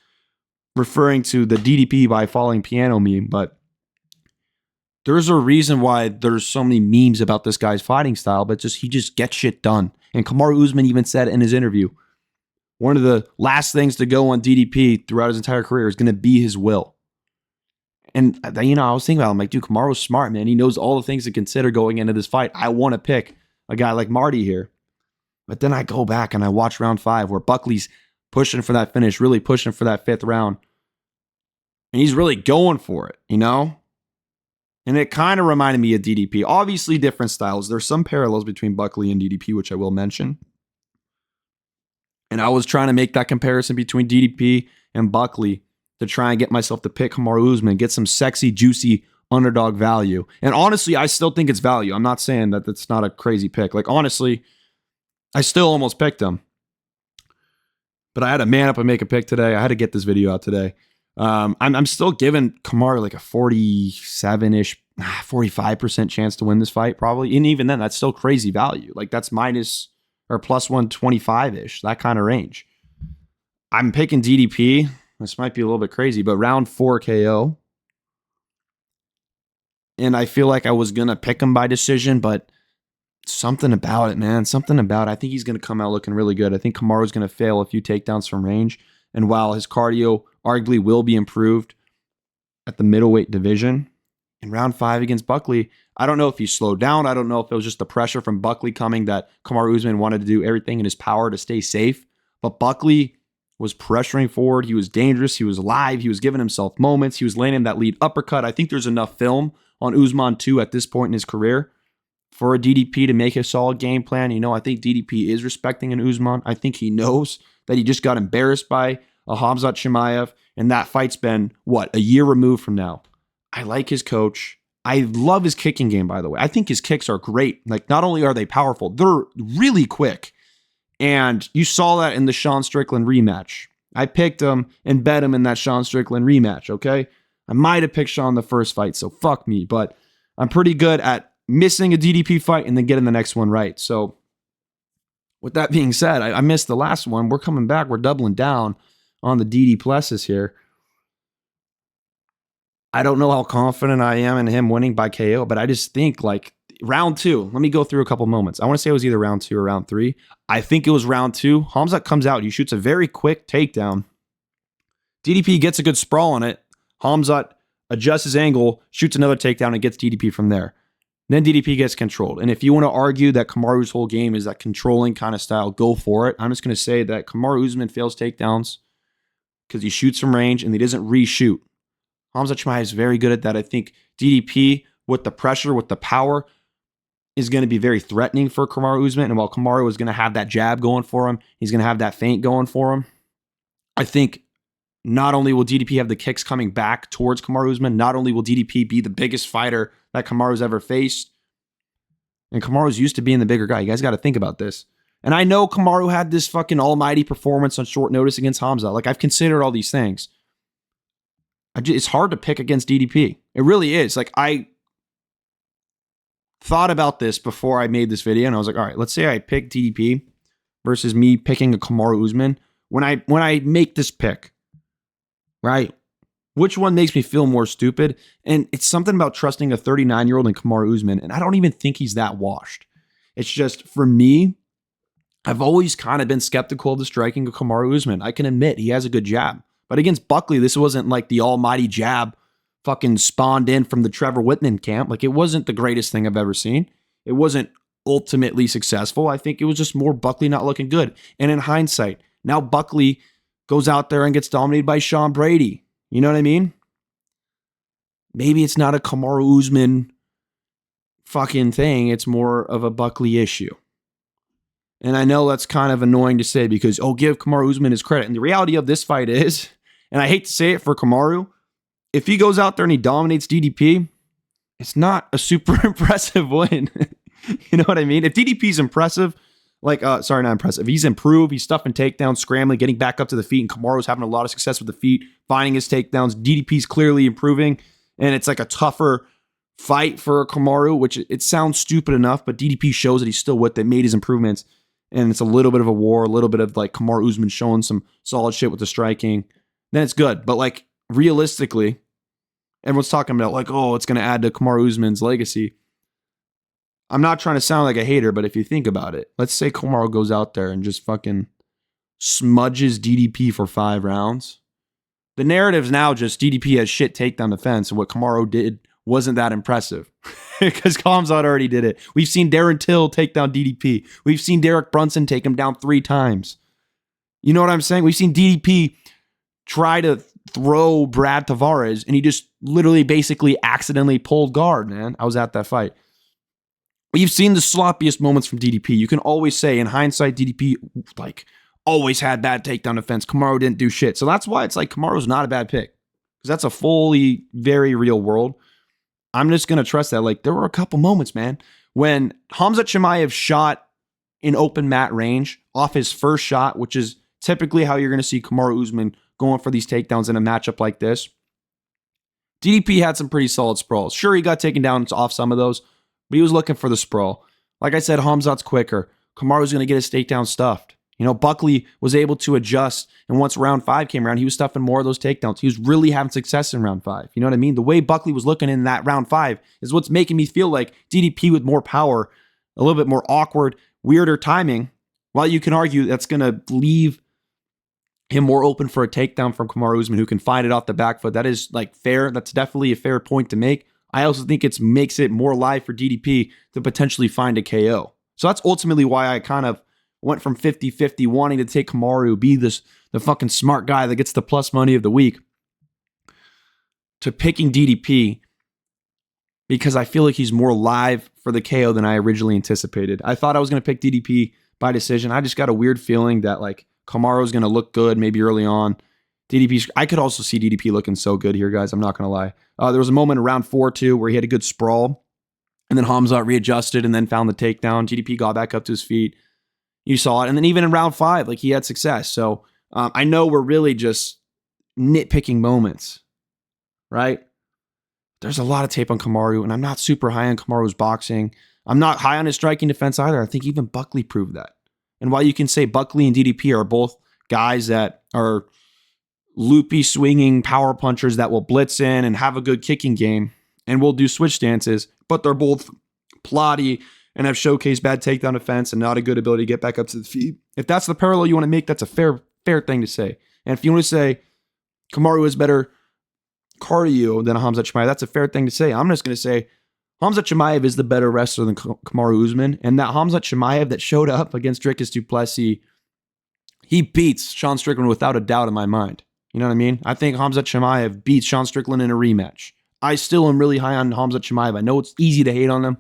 referring to the DDP by falling piano meme. But there's a reason why there's so many memes about this guy's fighting style, but he just gets shit done. And Kamaru Usman even said in his interview, one of the last things to go on DDP throughout his entire career is going to be his will. And, I was thinking about it. I'm like, dude, Kamaru's smart, man. He knows all the things to consider going into this fight. I want to pick a guy like Marty here. But then I go back and I watch round 5 where Buckley's pushing for that finish, really pushing for that 5th round. And he's really going for it, And it kind of reminded me of DDP. Obviously different styles. There's some parallels between Buckley and DDP, which I will mention. And I was trying to make that comparison between DDP and Buckley to try and get myself to pick Kamaru Usman, get some sexy, juicy underdog value. And honestly, I still think it's value. I'm not saying that that's not a crazy pick. Like, honestly, I still almost picked him. But I had to man up and make a pick today. I had to get this video out today. I'm still giving Kamaru like a 47-ish, 45% chance to win this fight, probably. And even then, that's still crazy value. Like, that's minus or plus 125-ish, that kind of range. I'm picking DDP. This might be a little bit crazy, but round 4 KO. And I feel like I was going to pick him by decision, but something about it, man. Something about it. I think he's going to come out looking really good. I think Kamaru's going to fail a few takedowns from range. And while his cardio arguably will be improved at the middleweight division, in round 5 against Buckley, I don't know if he slowed down. I don't know if it was just the pressure from Buckley coming that Kamaru Usman wanted to do everything in his power to stay safe. But Buckley was pressuring forward. He was dangerous. He was live. He was giving himself moments. He was landing that lead uppercut. I think there's enough film on Usman too at this point in his career for a DDP to make a solid game plan. I think DDP is respecting an Usman. I think he knows that he just got embarrassed by a Khamzat Chimaev, and that fight's been, a year removed from now. I like his coach. I love his kicking game, by the way. I think his kicks are great. Like, not only are they powerful, they're really quick. And you saw that in the Sean Strickland rematch. I picked him and bet him in that Sean Strickland rematch, okay? I might have picked Sean the first fight, so fuck me. But I'm pretty good at missing a DDP fight and then getting the next one right. So with that being said, I missed the last one. We're coming back. We're doubling down on the DD pluses here. I don't know how confident I am in him winning by KO, but I just think like round 2, let me go through a couple moments. I want to say it was either round 2 or round 3. I think it was round 2. Khamzat comes out. He shoots a very quick takedown. DDP gets a good sprawl on it. Khamzat adjusts his angle, shoots another takedown, and gets DDP from there. Then DDP gets controlled. And if you want to argue that Kamaru's whole game is that controlling kind of style, go for it. I'm just going to say that Kamaru Usman fails takedowns because he shoots from range and he doesn't reshoot. Khamzat Chimaev is very good at that. I think DDP, with the pressure, with the power, is going to be very threatening for Kamaru Usman. And while Kamaru is going to have that jab going for him, he's going to have that feint going for him. I think not only will DDP have the kicks coming back towards Kamaru Usman, not only will DDP be the biggest fighter that Kamaru's ever faced, and Kamaru's used to being the bigger guy. You guys got to think about this. And I know Kamaru had this fucking almighty performance on short notice against Khamzat. Like, I've considered all these things. It's hard to pick against DDP. It really is. Like, I thought about this before I made this video, and I was like, all right, let's say I pick DDP versus me picking a Kamaru Usman. When I make this pick, right, which one makes me feel more stupid? And it's something about trusting a 39-year-old in Kamaru Usman, and I don't even think he's that washed. It's just, for me, I've always kind of been skeptical of the striking of Kamaru Usman. I can admit he has a good jab. But against Buckley, this wasn't like the almighty jab fucking spawned in from the Trevor Whitman camp. Like, it wasn't the greatest thing I've ever seen. It wasn't ultimately successful. I think it was just more Buckley not looking good. And in hindsight, now Buckley goes out there and gets dominated by Sean Brady. You know what I mean? Maybe it's not a Kamaru Usman fucking thing. It's more of a Buckley issue. And I know that's kind of annoying to say because, give Kamaru Usman his credit. And the reality of this fight is, and I hate to say it for Kamaru, if he goes out there and he dominates DDP, it's not a super impressive win. You know what I mean? If DDP's impressive, not impressive. He's improved, he's stuffing takedowns, scrambling, getting back up to the feet, and Kamaru's having a lot of success with the feet, finding his takedowns. DDP's clearly improving, and it's like a tougher fight for Kamaru, which it sounds stupid enough, but DDP shows that he's still with it, made his improvements, and it's a little bit of a war, a little bit of like Kamaru Usman showing some solid shit with the striking. Then it's good. But like realistically, everyone's talking about like, it's going to add to Kamaru Usman's legacy. I'm not trying to sound like a hater, but if you think about it, let's say Kamaru goes out there and just fucking smudges DDP for 5 rounds. The narrative's now just DDP has shit takedown defense, and what Kamaru did wasn't that impressive because Khamzat already did it. We've seen Darren Till take down DDP. We've seen Derek Brunson take him down 3 times. You know what I'm saying? We've seen DDP try to throw Brad Tavares, and he just literally basically accidentally pulled guard, man. I was at that fight. We've seen the sloppiest moments from DDP. You can always say, in hindsight, DDP like always had bad takedown defense. Kamaru didn't do shit. So that's why it's like Kamaru's not a bad pick. Because that's a fully, very real world. I'm just going to trust that. Like, there were a couple moments, man, when Khamzat Chimaev shot in open mat range off his first shot, which is typically how you're going to see Kamaru Usman going for these takedowns in a matchup like this. DDP had some pretty solid sprawls. Sure, he got taken down off some of those, but he was looking for the sprawl. Like I said, Khamzat's quicker. Kamaru's going to get his takedown stuffed. You know, Buckley was able to adjust, and once round 5 came around, he was stuffing more of those takedowns. He was really having success in round 5. You know what I mean? The way Buckley was looking in that round 5 is what's making me feel like DDP with more power, a little bit more awkward, weirder timing, while you can argue that's going to leave him more open for a takedown from Kamaru Usman, who can find it off the back foot. That is like fair. That's definitely a fair point to make. I also think it makes it more live for DDP to potentially find a KO. So that's ultimately why I kind of went from 50-50 wanting to take Kamaru, be the fucking smart guy that gets the plus money of the week, to picking DDP because I feel like he's more live for the KO than I originally anticipated. I thought I was going to pick DDP by decision. I just got a weird feeling that like Kamaru's going to look good maybe early on. I could also see DDP looking so good here, guys. I'm not going to lie. There was a moment around 4 too where he had a good sprawl, and then Khamzat readjusted and then found the takedown. DDP got back up to his feet. You saw it. And then even in round 5, like he had success. So I know we're really just nitpicking moments, right? There's a lot of tape on Kamaru, and I'm not super high on Kamaru's boxing. I'm not high on his striking defense either. I think even Buckley proved that. And while you can say Buckley and DDP are both guys that are loopy swinging power punchers that will blitz in and have a good kicking game and will do switch stances, but they're both plotty and have showcased bad takedown defense and not a good ability to get back up to the feet. If that's the parallel you want to make, that's a fair thing to say. And if you want to say Kamaru has better cardio than Khamzat Chimaev, that's a fair thing to say. I'm just going to say Khamzat Chimaev is the better wrestler than Kamaru Usman, and that Khamzat Chimaev that showed up against Dricus du Plessis, he beats Sean Strickland without a doubt in my mind. You know what I mean? I think Khamzat Chimaev beats Sean Strickland in a rematch. I still am really high on Khamzat Chimaev. I know it's easy to hate on him,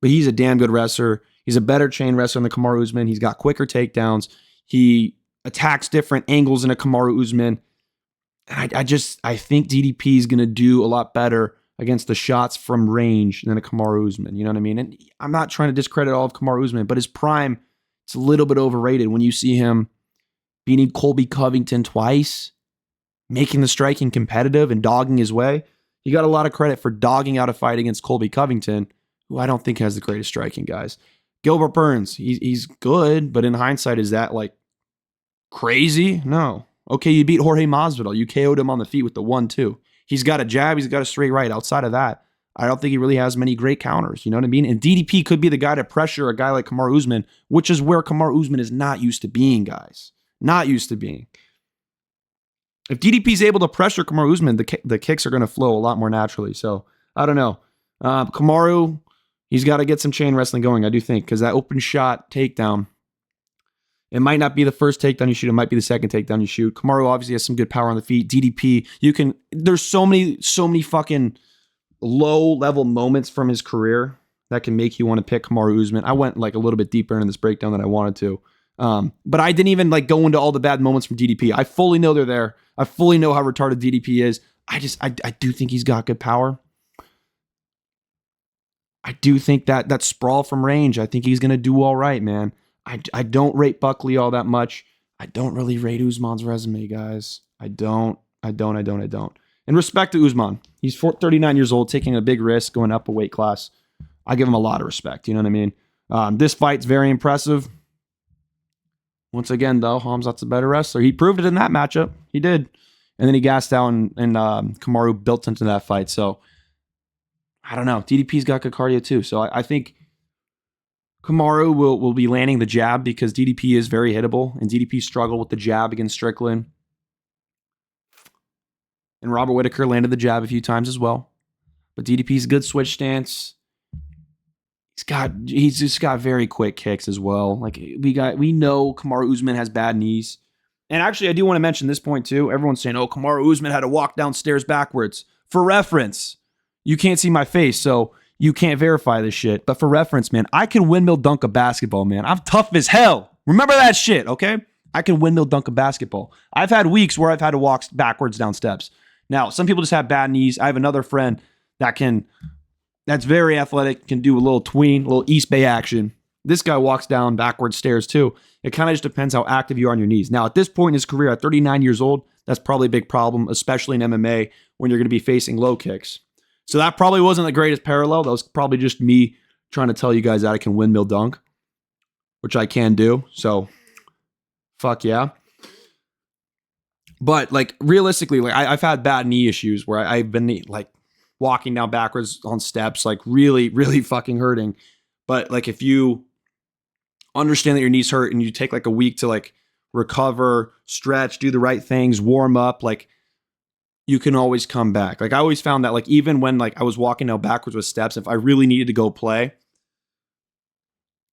but he's a damn good wrestler. He's a better chain wrestler than Kamaru Usman. He's got quicker takedowns. He attacks different angles in a Kamaru Usman. And I think DDP is going to do a lot better against the shots from range than a Kamaru Usman. You know what I mean? And I'm not trying to discredit all of Kamaru Usman, but his prime, it's a little bit overrated when you see him beating Colby Covington twice, making the striking competitive and dogging his way. He got a lot of credit for dogging out a fight against Colby Covington, who I don't think has the greatest striking, guys. Gilbert Burns, he's good, but in hindsight, is that like crazy? No. Okay, you beat Jorge Masvidal. You KO'd him on the feet with the 1-2. He's got a jab. He's got a straight right. Outside of that, I don't think he really has many great counters. You know what I mean? And DDP could be the guy to pressure a guy like Kamaru Usman, which is where Kamaru Usman is not used to being, guys. Not used to being. If DDP is able to pressure Kamaru Usman, the kicks are going to flow a lot more naturally. So, I don't know. Kamaru, he's got to get some chain wrestling going, I do think, because that open shot takedown, it might not be the first takedown you shoot. It might be the second takedown you shoot. Kamaru obviously has some good power on the feet. DDP, there's so many fucking low-level moments from his career that can make you want to pick Kamaru Usman. I went like a little bit deeper into this breakdown than I wanted to. But I didn't even like go into all the bad moments from DDP. I fully know they're there. I fully know how retarded DDP is. I do think he's got good power. I do think that sprawl from range, I think he's going to do all right, man. I don't rate Buckley all that much. I don't really rate Usman's resume, guys. I don't. In respect to Usman, he's 39 years old, taking a big risk, going up a weight class. I give him a lot of respect. You know what I mean? This fight's very impressive. Once again, though, Khamzat's a better wrestler. He proved it in that matchup. He did. And then he gassed out, and Kamaru built into that fight. So, I don't know. DDP's got good cardio, too. So, I think Kamaru will be landing the jab because DDP is very hittable, and DDP struggled with the jab against Strickland. And Robert Whittaker landed the jab a few times as well. But DDP's good switch stance. He's just got very quick kicks as well. Like we know Kamaru Usman has bad knees. And actually, I do want to mention this point too. Everyone's saying, oh, Kamaru Usman had to walk downstairs backwards. For reference, you can't see my face, so you can't verify this shit. But for reference, man, I can windmill dunk a basketball, man. I'm tough as hell. Remember that shit, okay? I can windmill dunk a basketball. I've had weeks where I've had to walk backwards down steps. Now, some people just have bad knees. I have another friend that's very athletic, can do a little tween, a little East Bay action. This guy walks down backwards stairs too. It kind of just depends how active you are on your knees. Now, at this point in his career, at 39 years old, that's probably a big problem, especially in MMA when you're going to be facing low kicks. So that probably wasn't the greatest parallel. That was probably just me trying to tell you guys that I can windmill dunk, which I can do. So, fuck yeah. But like realistically, like I've had bad knee issues where I've been like walking down backwards on steps, like really, really fucking hurting. But like if you understand that your knees hurt and you take like a week to like recover, stretch, do the right things, warm up, like you can always come back. Like I always found that like even when like I was walking down backwards with steps, if I really needed to go play,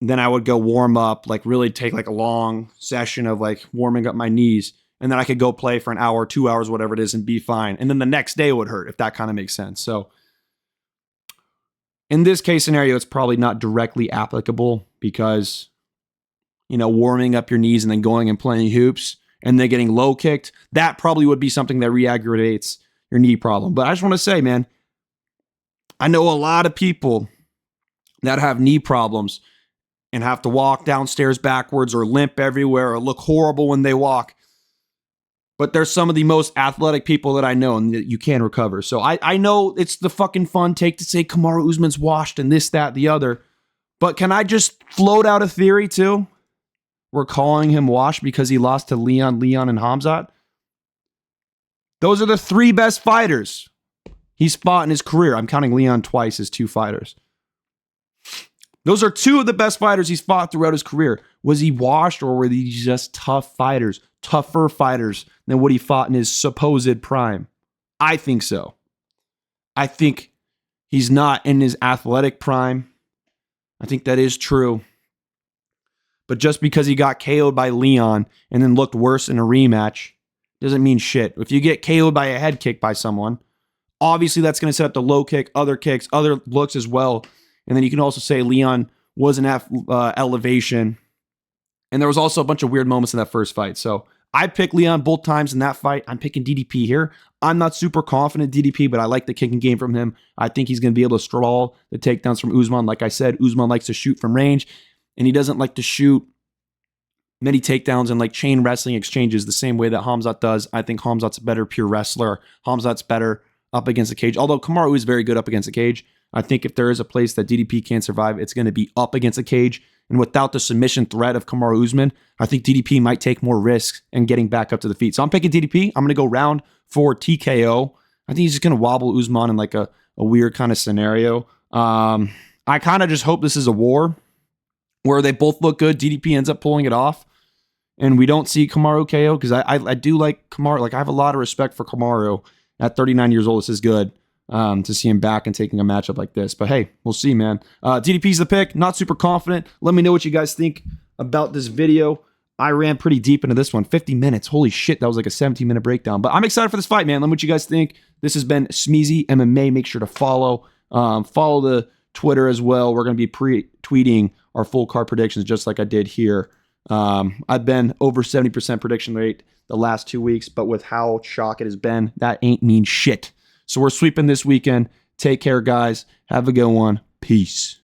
then I would go warm up, like really take like a long session of like warming up my knees. And then I could go play for an hour, 2 hours, whatever it is, and be fine. And then the next day would hurt, if that kind of makes sense. So in this case scenario, it's probably not directly applicable because, you know, warming up your knees and then going and playing hoops and then getting low kicked, that probably would be something that re-aggravates your knee problem. But I just want to say, man, I know a lot of people that have knee problems and have to walk downstairs backwards or limp everywhere or look horrible when they walk. But they're some of the most athletic people that I know and that you can recover. So I know it's the fucking fun take to say Kamaru Usman's washed and this, that, the other. But can I just float out a theory too? We're calling him washed because he lost to Leon, and Khamzat. Those are the three best fighters he's fought in his career. I'm counting Leon twice as two fighters. Those are two of the best fighters he's fought throughout his career. Was he washed or were these just tough fighters? Tougher fighters than what he fought in his supposed prime? I think so. I think he's not in his athletic prime. I think that is true. But just because he got KO'd by Leon and then looked worse in a rematch doesn't mean shit. If you get KO'd by a head kick by someone, obviously that's going to set up the low kick, other kicks, other looks as well. And then you can also say Leon was in elevation. And there was also a bunch of weird moments in that first fight. So I picked Leon both times in that fight. I'm picking DDP here. I'm not super confident DDP, but I like the kicking game from him. I think he's going to be able to straddle the takedowns from Usman. Like I said, Usman likes to shoot from range, and he doesn't like to shoot many takedowns and like chain wrestling exchanges the same way that Khamzat does. I think Khamzat's a better pure wrestler. Khamzat's better up against the cage, although Kamaru is very good up against the cage. I think if there is a place that DDP can't survive, it's going to be up against the cage. And without the submission threat of Kamaru Usman, I think DDP might take more risks in getting back up to the feet. So I'm picking DDP. I'm going to go round for TKO. I think he's just going to wobble Usman in like a weird kind of scenario. I kind of just hope this is a war where they both look good. DDP ends up pulling it off. And we don't see Kamaru KO because I do like Kamaru. Like I have a lot of respect for Kamaru. At 39 years old, this is good. To see him back and taking a matchup like this. But hey, we'll see, man. DDP's the pick. Not super confident. Let me know what you guys think about this video. I ran pretty deep into this one. 50 minutes. Holy shit, that was like a 17-minute breakdown. But I'm excited for this fight, man. Let me know what you guys think. This has been Smeezy MMA. Make sure to follow. Follow the Twitter as well. We're going to be tweeting our full card predictions just like I did here. I've been over 70% prediction rate the last 2 weeks, but with how chalk it has been, that ain't mean shit. So we're sweeping this weekend. Take care, guys. Have a good one. Peace.